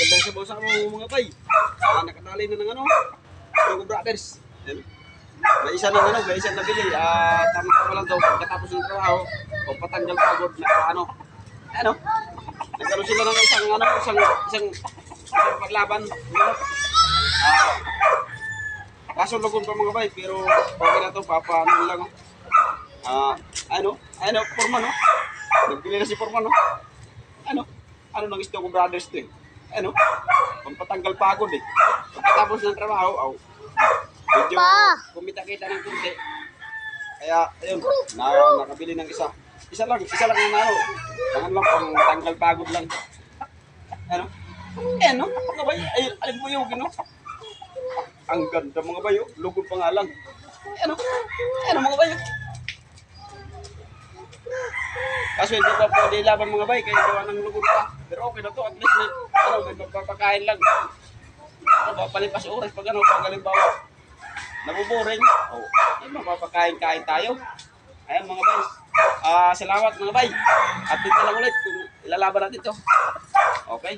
magandang sabaw sa mo mga bay. Nakatali na ng ano, Togo Brothers. Yan. May isa na ano, may isa na bili. Tama lang daw pagkatapos ng trabaho, o patanggal pagod na ano. Ano? Nagkaroon sila ng isang paglaban. Kaso lagon pa mga bay, pero okay na to, papaano lang. Forman, no? Nagbili na si Forman, no? Ano nang Togo Brothers to eh? Pampatanggal pagod eh. Pagkatapos ng trabaho, medyo kumita-kita ng kunti. Kaya, ayun, nakabili ng isa. Isa lang ang ano. Tangan lang, pang tanggal pagod lang. Mga bay, alin mo yung gino? Ang ganda mga bay, lugod pa nga lang. Mga bay, kaso hindi pa pwede laban mga bay, kaya gawa ng lugod pa. Pero okay na to, at least may magpapakain lang. Palipas oras pag pag halimbawa nabuboring, mapapakain-kain tayo. Ayan mga bay. Salamat mga bay. At dito lang ulit kung ilalaban natin to. Okay.